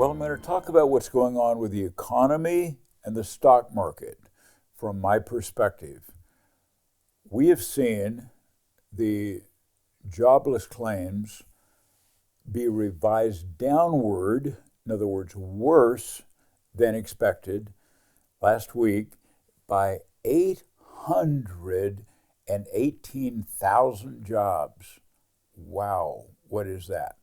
Well, I'm going to talk about what's going on with the economy and the stock market from my perspective. We have seen the jobless claims be revised downward, in other words, worse than expected, last week by 818,000 jobs. Wow, what is that?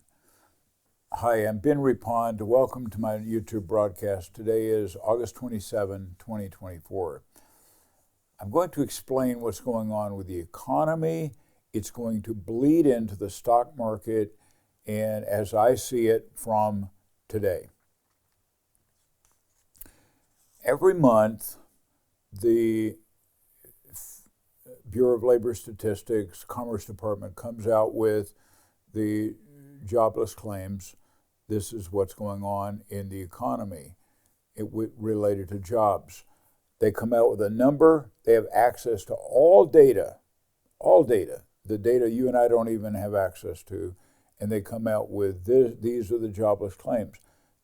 Hi, I'm Ben Reppond. Welcome to my YouTube broadcast. Today is August 27, 2024. I'm going to explain what's going on with the economy. It's going to bleed into the stock market, and as I see it from today. Every month, the Bureau of Labor Statistics, Commerce Department comes out with the jobless claims. This is what's going on in the economy related to jobs. They come out with a number. They have access to all data, the data you and I don't even have access to, and they come out with these are the jobless claims.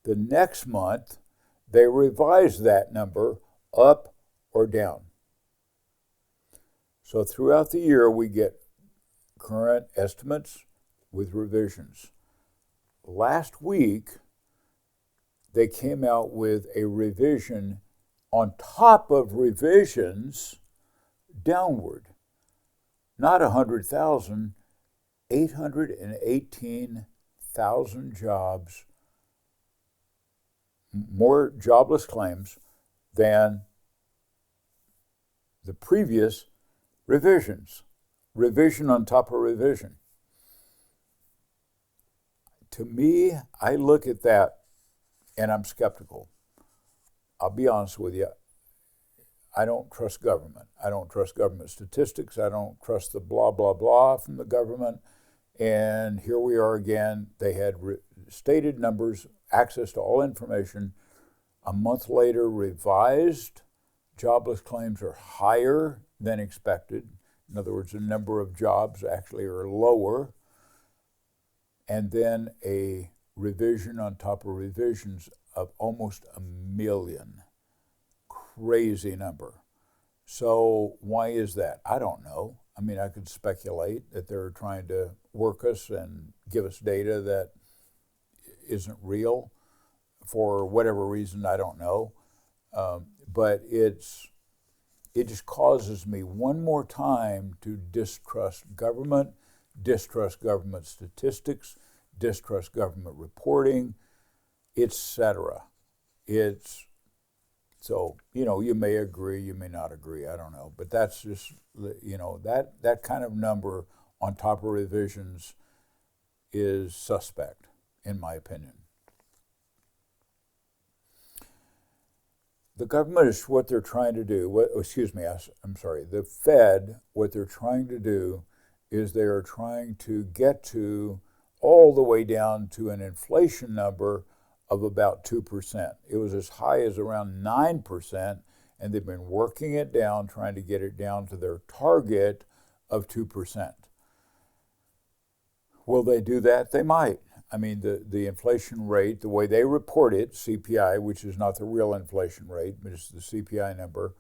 The next month, they revise that number up or down. So throughout the year, we get current estimates with revisions. Last week, they came out with a revision on top of revisions downward. Not 100,000, 818,000 jobs, more jobless claims than the previous revisions. Revision on top of revision. To me, I look at that and I'm skeptical. I'll be honest with you. I don't trust government. I don't trust government statistics. I don't trust the blah, blah, blah from the government. And here we are again. They had stated numbers, access to all information. A month later, revised. Jobless claims are higher than expected. In other words, the number of jobs actually are lower. And then a revision on top of revisions of almost 1 million. Crazy number. So why is that? I don't know. I mean, I could speculate that they're trying to work us and give us data that isn't real for whatever reason, I don't know. But it just causes me one more time to distrust government statistics, distrust government reporting, etc. So, you may agree, you may not agree, I don't know. But that's just, that kind of number on top of revisions is suspect, in my opinion. The government is what they're trying to do. The Fed, what they're trying to do is they are trying to get to all the way down to an inflation number of about 2%. It was as high as around 9%, and they've been working it down, trying to get it down to their target of 2%. Will they do that? They might. I mean, the inflation rate, the way they report it, CPI, which is not the real inflation rate, but it's the CPI number,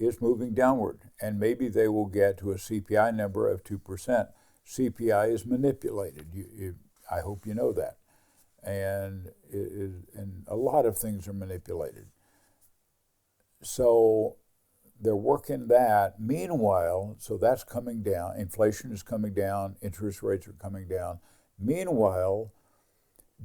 is moving downward. And maybe they will get to a CPI number of 2%. CPI is manipulated. I hope you know that. And a lot of things are manipulated. So they're working that. Meanwhile, so that's coming down. Inflation is coming down. Interest rates are coming down. Meanwhile,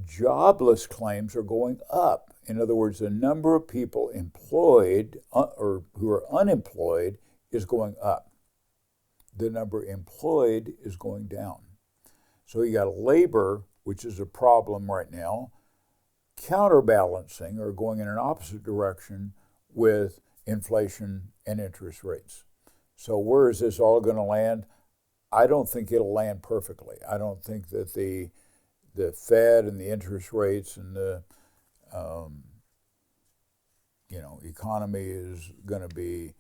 jobless claims are going up. In other words, the number of people employed or who are unemployed is going up. The number employed is going down. So you got labor, which is a problem right now, counterbalancing or going in an opposite direction with inflation and interest rates. So where is this all going to land? I don't think it'll land perfectly. I don't think that the Fed and the interest rates and the economy is going to be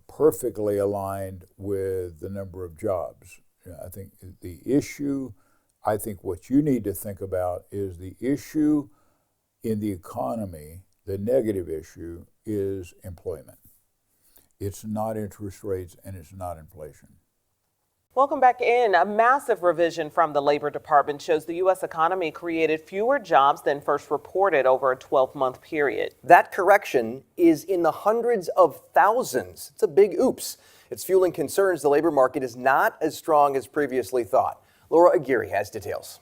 perfectly aligned with the number of jobs. I think the issue I think what you need to think about is the issue in the economy, the negative issue is employment. It's not interest rates and it's not inflation. Welcome back in. A massive revision from the Labor Department shows the U.S. economy created fewer jobs than first reported over a 12-month period. That correction is in the hundreds of thousands. It's a big oops. It's fueling concerns the labor market is not as strong as previously thought. Laura Aguirre has details.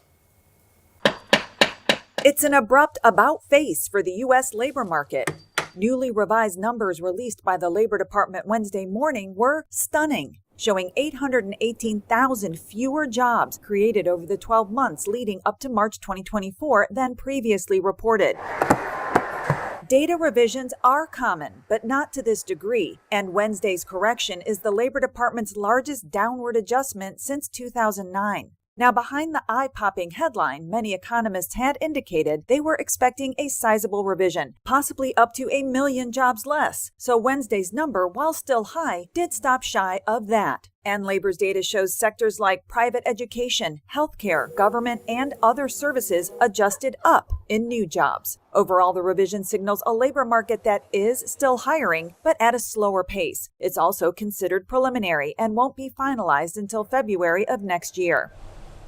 It's an abrupt about-face for the U.S. labor market. Newly revised numbers released by the Labor Department Wednesday morning were stunning, showing 818,000 fewer jobs created over the 12 months leading up to March 2024 than previously reported. Data revisions are common, but not to this degree, and Wednesday's correction is the Labor Department's largest downward adjustment since 2009. Now, behind the eye-popping headline, many economists had indicated they were expecting a sizable revision, possibly up to 1 million jobs less. So Wednesday's number, while still high, did stop shy of that. And labor's data shows sectors like private education, healthcare, government, and other services adjusted up in new jobs. Overall, the revision signals a labor market that is still hiring, but at a slower pace. It's also considered preliminary and won't be finalized until February of next year.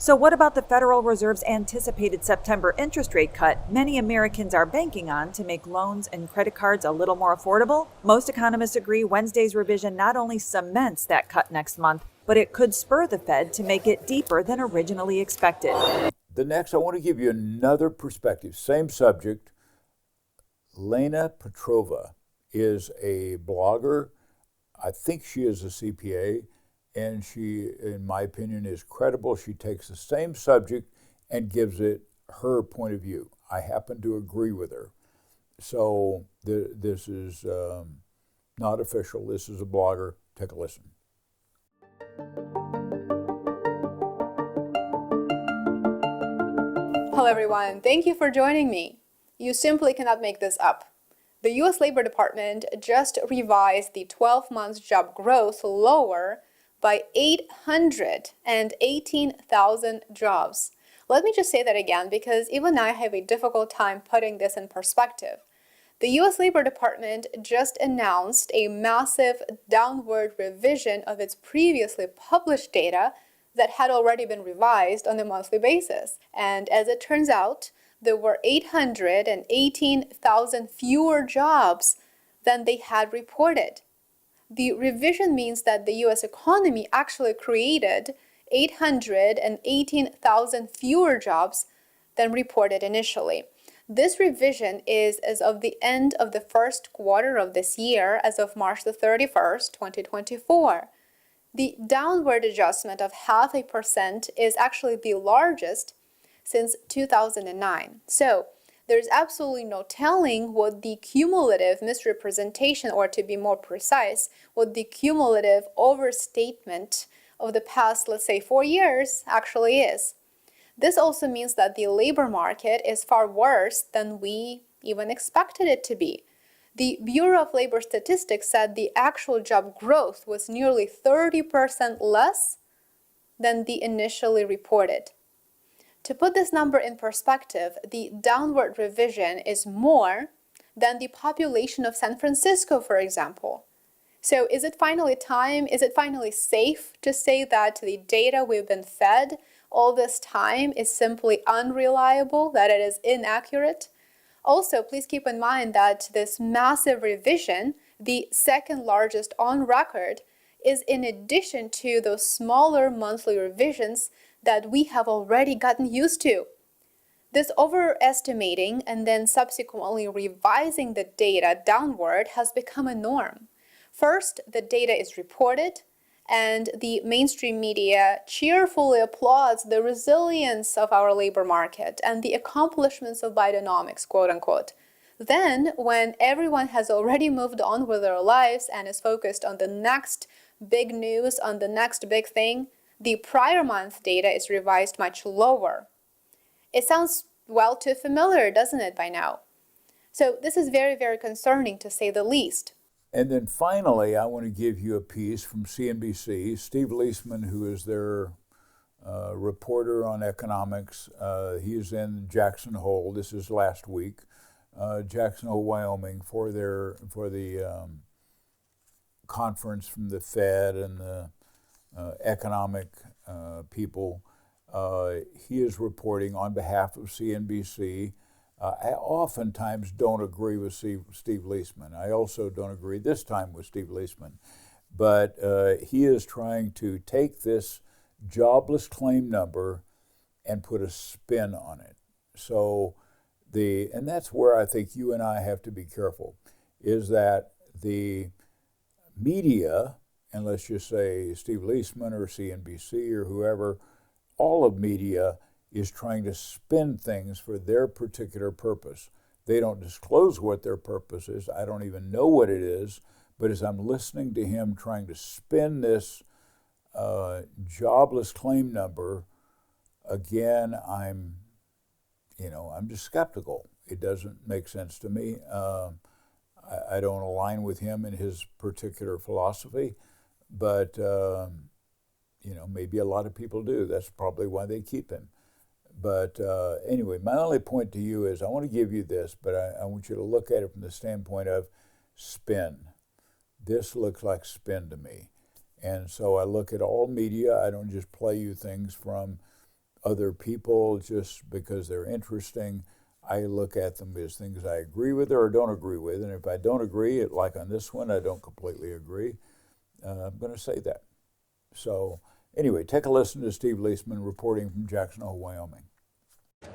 So what about the Federal Reserve's anticipated September interest rate cut many Americans are banking on to make loans and credit cards a little more affordable? Most economists agree Wednesday's revision not only cements that cut next month, but it could spur the Fed to make it deeper than originally expected. The next, I want to give you another perspective, same subject. Lena Petrova is a blogger. I think she is a CPA. And she, in my opinion, is credible. She takes the same subject and gives it her point of view. I happen to agree with her. So this is not official. This is a blogger. Take a listen. Hello everyone, thank you for joining me. You simply cannot make this up. The U.S. Labor Department just revised the 12-month job growth lower by 818,000 jobs. Let me just say that again because even I have a difficult time putting this in perspective. The U.S. Labor Department just announced a massive downward revision of its previously published data that had already been revised on a monthly basis. And as it turns out, there were 818,000 fewer jobs than they had reported. The revision means that the U.S. economy actually created 818,000 fewer jobs than reported initially. This revision is as of the end of the first quarter of this year, as of March the 31st, 2024. The downward adjustment of 0.5% is actually the largest since 2009. So, there's absolutely no telling what the cumulative misrepresentation, or to be more precise, what the cumulative overstatement of the past, let's say, 4 years actually is. This also means that the labor market is far worse than we even expected it to be. The Bureau of Labor Statistics said the actual job growth was nearly 30% less than the initially reported. To put this number in perspective, the downward revision is more than the population of San Francisco, for example. So is it finally time, is it finally safe to say that the data we've been fed all this time is simply unreliable, that it is inaccurate? Also, please keep in mind that this massive revision, the second largest on record, is in addition to those smaller monthly revisions that we have already gotten used to. This overestimating and then subsequently revising the data downward has become a norm. First, the data is reported, and the mainstream media cheerfully applauds the resilience of our labor market and the accomplishments of Bidenomics, quote unquote. Then, when everyone has already moved on with their lives and is focused on the next big news, on the next big thing, the prior month data is revised much lower. It sounds well too familiar, doesn't it, by now? So this is very, very concerning, to say the least. And then finally, I want to give you a piece from CNBC. Steve Leisman, who is their reporter on economics. He is in Jackson Hole. This is last week. Jackson Hole, Wyoming, for the conference from the Fed and the economic people. He is reporting on behalf of CNBC. I oftentimes don't agree with Steve Leisman. I also don't agree this time with Steve Leisman. But he is trying to take this jobless claim number and put a spin on it. So and that's where I think you and I have to be careful, is that the media, and let's just say Steve Leisman or CNBC or whoever, all of media is trying to spin things for their particular purpose. They don't disclose what their purpose is. I don't even know what it is, but as I'm listening to him trying to spin this jobless claim number, again, I'm just skeptical. It doesn't make sense to me. I don't align with him in his particular philosophy, but maybe a lot of people do. That's probably why they keep him. But anyway, my only point to you is I want to give you this, but I want you to look at it from the standpoint of spin. This looks like spin to me. And so I look at all media. I don't just play you things from other people just because they're interesting. I look at them as things I agree with or don't agree with. And if I don't agree, like on this one, I don't completely agree, I'm going to say that. So anyway, take a listen to Steve Leisman reporting from Jackson Hole, Wyoming.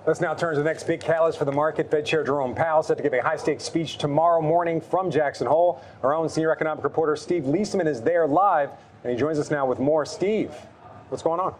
Let's now turn to the next big catalyst for the market. Fed Chair Jerome Powell set to give a high-stakes speech tomorrow morning from Jackson Hole. Our own senior economic reporter Steve Leisman is there live, and he joins us now with more. Steve, what's going on?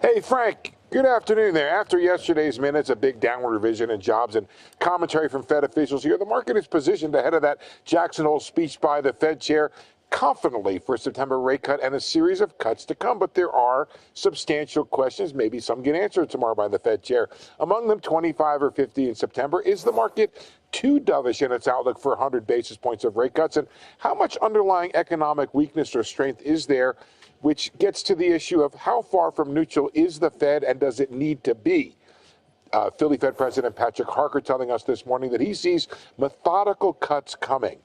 Hey, Frank. Good afternoon there. After yesterday's minutes, a big downward revision in jobs and commentary from Fed officials here, the market is positioned ahead of that Jackson Hole speech by the Fed chair confidently for a September rate cut and a series of cuts to come. But there are substantial questions. Maybe some get answered tomorrow by the Fed chair. Among them, 25 or 50 in September. Is the market too dovish in its outlook for 100 basis points of rate cuts? And how much underlying economic weakness or strength is there? Which gets to the issue of how far from neutral is the Fed and does it need to be? Philly Fed President Patrick Harker telling us this morning that he sees methodical cuts coming.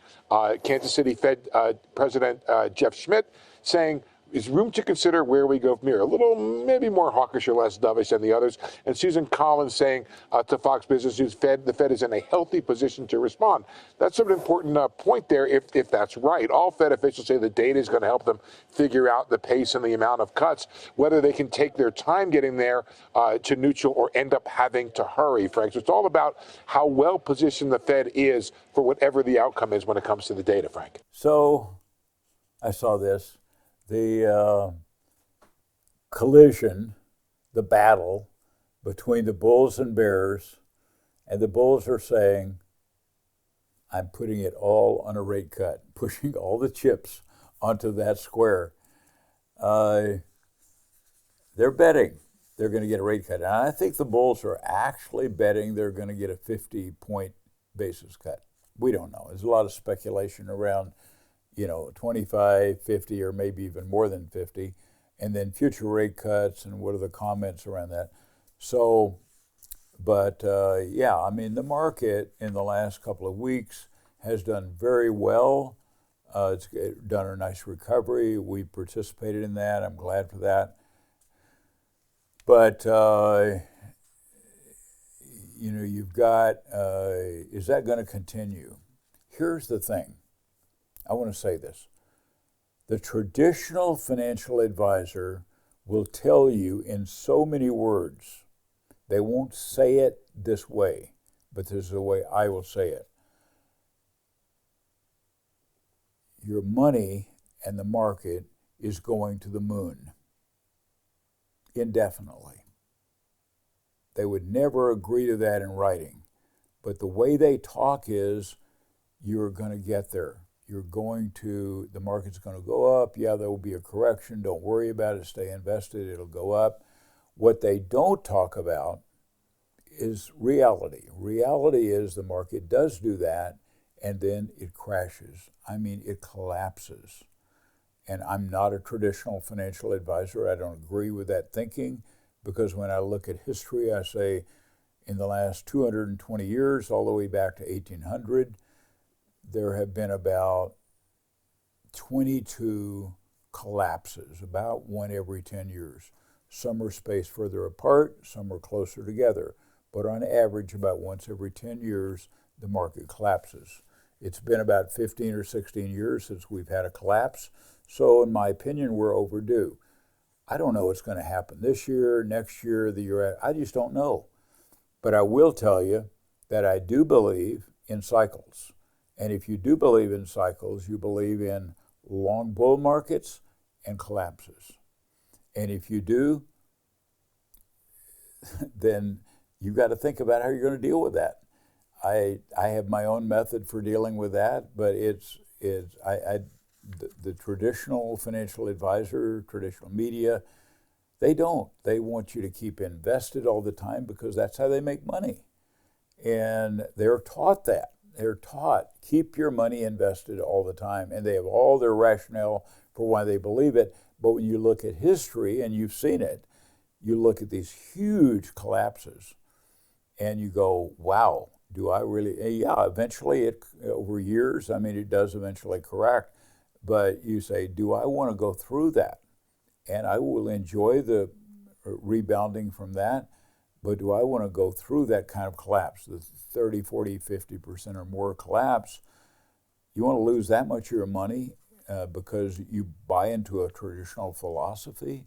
Kansas City Fed President Jeff Schmidt saying, is room to consider where we go from here. A little, maybe more hawkish or less dovish than the others. And Susan Collins saying to Fox Business News, the Fed is in a healthy position to respond. That's an important point there if that's right. All Fed officials say the data is going to help them figure out the pace and the amount of cuts, whether they can take their time getting there to neutral or end up having to hurry, Frank. So it's all about how well positioned the Fed is for whatever the outcome is when it comes to the data, Frank. So I saw this. The collision, the battle between the bulls and bears, and the bulls are saying, I'm putting it all on a rate cut, pushing all the chips onto that square. They're betting they're going to get a rate cut. And I think the bulls are actually betting they're going to get a 50-point basis cut. We don't know. There's a lot of speculation around 25, 50, or maybe even more than 50, and then future rate cuts and what are the comments around that. So, but the market in the last couple of weeks has done very well. It's done a nice recovery. We participated in that. I'm glad for that. But, you've got, is that going to continue? Here's the thing. I want to say this. The traditional financial advisor will tell you in so many words. They won't say it this way, but this is the way I will say it. Your money and the market is going to the moon indefinitely. They would never agree to that in writing, but the way they talk is you're going to get there. The market's going to go up. Yeah, there will be a correction. Don't worry about it. Stay invested. It'll go up. What they don't talk about is reality. Reality is the market does do that, and then it crashes. It collapses. And I'm not a traditional financial advisor. I don't agree with that thinking. because when I look at history, I say in the last 220 years, all the way back to 1800, there have been about 22 collapses, about one every 10 years. Some are spaced further apart, some are closer together, but on average, about once every 10 years, the market collapses. It's been about 15 or 16 years since we've had a collapse, so in my opinion, we're overdue. I don't know what's going to happen this year, next year, the year after. I just don't know. But I will tell you that I do believe in cycles. And if you do believe in cycles, you believe in long bull markets and collapses. And if you do, then you've got to think about how you're going to deal with that. I have my own method for dealing with that, but the traditional financial advisor, traditional media, they don't. They want you to keep invested all the time because that's how they make money. And they're taught that. They're taught, keep your money invested all the time. And they have all their rationale for why they believe it. But when you look at history, and you've seen it, you look at these huge collapses and you go, wow, do I really? Yeah, eventually, over years, I mean, it does eventually correct. But you say, do I want to go through that? And I will enjoy the rebounding from that. But do I want to go through that kind of collapse, the 30, 40, 50% or more collapse? You want to lose that much of your money because you buy into a traditional philosophy?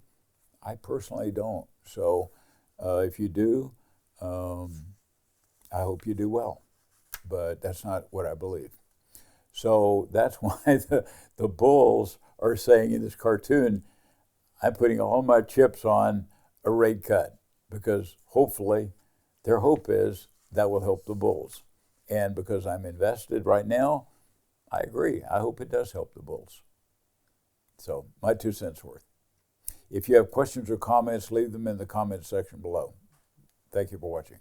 I personally don't. So if you do, I hope you do well. But that's not what I believe. So that's why the bulls are saying in this cartoon, I'm putting all my chips on a rate cut, because hopefully their hope is that will help the bulls. And because I'm invested right now, I agree. I hope it does help the bulls. So my 2 cents worth. If you have questions or comments, leave them in the comments section below. Thank you for watching.